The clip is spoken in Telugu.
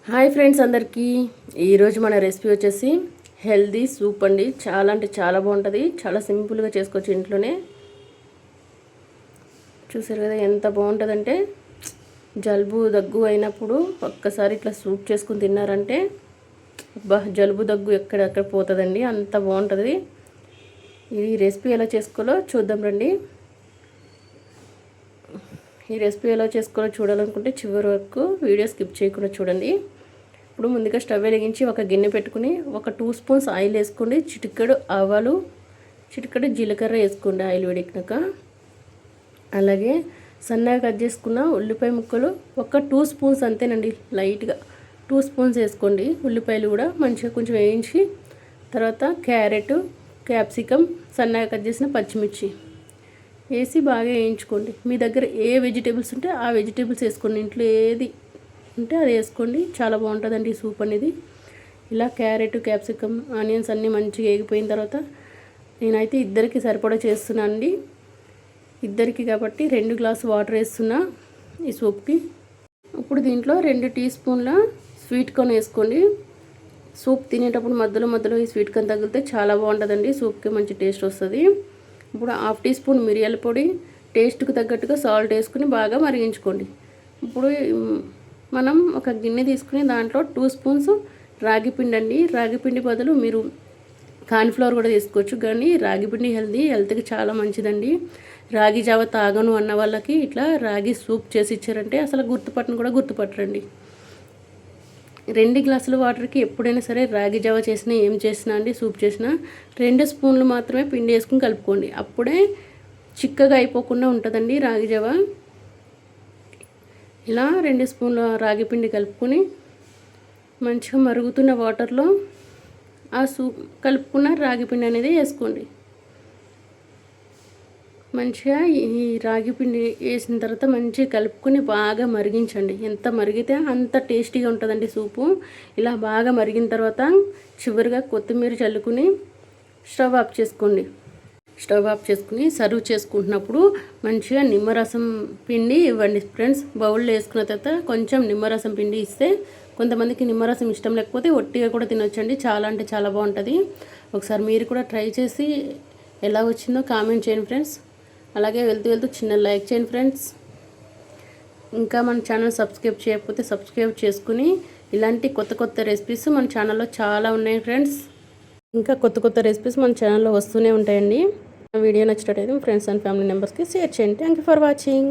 హాయ్ ఫ్రెండ్స్ అందరికీ ఈరోజు మన రెసిపీ వచ్చేసి హెల్దీ సూప్ అండి. చాలా అంటే చాలా బాగుంటుంది. చాలా సింపుల్గా చేసుకోవచ్చు ఇంట్లోనే. చూసారు కదా ఎంత బాగుంటుందంటే, జలుబు దగ్గు అయినప్పుడు ఒక్కసారి ఇట్లా సూప్ చేసుకుని తిన్నారంటే జలుబు దగ్గు ఎక్కడెక్కడ పోతుందండి. అంత బాగుంటుంది. ఈ రెసిపీ ఎలా చేసుకోవాలో చూద్దాం రండి. ఈ రెసిపీ ఎలా చేసుకోవాలో చూడాలనుకుంటే చివరి వరకు వీడియో స్కిప్ చేయకుండా చూడండి. ఇప్పుడు ముందుగా స్టవ్ వెలిగించి ఒక గిన్నె పెట్టుకుని ఒక 2 స్పూన్స్ ఆయిల్ వేసుకోండి. చిటికెడు ఆవాలు, చిటికెడు జీలకర్ర వేసుకోండి ఆయిల్ వేడెక్కినాక. అలాగే సన్నగా కట్ చేసుకున్న ఉల్లిపాయ ముక్కలు ఒక 2 స్పూన్స్ అంతేనండి, లైట్గా 2 స్పూన్స్ వేసుకోండి. ఉల్లిపాయలు కూడా మంచిగా కొంచెం వేయించి తర్వాత క్యారెట్, క్యాప్సికమ్, సన్నగా కట్ చేసిన పచ్చిమిర్చి వేసి బాగా వేయించుకోండి. మీ దగ్గర ఏ వెజిటేబుల్స్ ఉంటే ఆ వెజిటేబుల్స్ వేసుకోండి. ఇంట్లో ఏది ఉంటే అది వేసుకోండి. చాలా బాగుంటుందండి ఈ సూప్ అనేది. ఇలా క్యారెట్, క్యాప్సికమ్, ఆనియన్స్ అన్నీ మంచిగా వేగిపోయిన తర్వాత నేనైతే ఇద్దరికి సరిపడా చేస్తున్నాను అండి. ఇద్దరికి కాబట్టి 2 గ్లాసు వాటర్ వేస్తున్నా ఈ సూప్కి. ఇప్పుడు దీంట్లో 2 టీ స్పూన్ల స్వీట్ కార్న్ వేసుకోండి. సూప్ తినేటప్పుడు మధ్యలో మధ్యలో ఈ స్వీట్ కార్న్ తగిలితే చాలా బాగుంటుందండి. సూప్కి మంచి టేస్ట్ వస్తుంది. ఇప్పుడు 1/2 టీ స్పూన్ మిరియాల పొడి, టేస్ట్కి తగ్గట్టుగా సాల్ట్ వేసుకుని బాగా మరిగించుకోండి. ఇప్పుడు మనం ఒక గిన్నె తీసుకుని దాంట్లో 2 స్పూన్స్ రాగి పిండి అండి. రాగి పిండి బదులు మీరు కార్న్ఫ్లవర్ కూడా తీసుకోవచ్చు, కానీ రాగి పిండి హెల్త్కి చాలా మంచిదండి. రాగి జావ తాగను అన్న వాళ్ళకి ఇట్లా రాగి సూప్ చేసి ఇచ్చారంటే అసలు గుర్తుపట్టను కూడా గుర్తుపట్టరండి. 2 గ్లాసుల వాటర్కి ఎప్పుడైనా సరే రాగి జావ చేసినా ఏం చేసినా అండి, సూప్ చేసినా 2 స్పూన్లు మాత్రమే పిండి వేసుకుని కలుపుకోండి. అప్పుడే చిక్కగా అయిపోకుండా ఉంటుందండి రాగి జావ. ఇలా 2 స్పూన్ల రాగి పిండి కలుపుకొని మంచిగా మరుగుతున్న వాటర్లో ఆ సూప్ కలుపుకున్న రాగి పిండి అనేది వేసుకోండి. మంచిగా ఈ రాగి పిండి వేసిన తర్వాత మంచిగా కలుపుకొని బాగా మరిగించండి. ఎంత మరిగితే అంత టేస్టీగా ఉంటుందండి సూపు. ఇలా బాగా మరిగిన తర్వాత చివరిగా కొత్తిమీర చల్లుకుని స్టవ్ ఆఫ్ చేసుకోండి. స్టవ్ ఆఫ్ చేసుకుని సర్వ్ చేసుకుంటున్నప్పుడు మంచిగా నిమ్మరసం పిండి ఇవ్వండి ఫ్రెండ్స్. బౌల్లో వేసుకున్న తర్వాత కొంచెం నిమ్మరసం పిండి ఇస్తే, కొంతమందికి నిమ్మరసం ఇష్టం లేకపోతే ఒట్టిగా కూడా తినొచ్చండి. చాలా అంటే చాలా బాగుంటుంది. ఒకసారి మీరు కూడా ట్రై చేసి ఎలా వచ్చిందో కామెంట్ చేయండి ఫ్రెండ్స్. అలాగే వెళ్తూ చిన్న లైక్ చేయండి ఫ్రెండ్స్. ఇంకా మన ఛానల్ సబ్స్క్రైబ్ చేయకపోతే సబ్స్క్రైబ్ చేసుకుని ఇలాంటి కొత్త రెసిపీస్ మన ఛానల్లో చాలా ఉన్నాయి ఫ్రెండ్స్. ఇంకా కొత్త రెసిపీస్ మన ఛానల్లో వస్తూనే ఉంటాయండి. వీడియో నచ్చినట్టయితే ఫ్రెండ్స్ అండ్ ఫ్యామిలీ మెంబర్స్కి షేర్ చేయండి. Thank you for watching.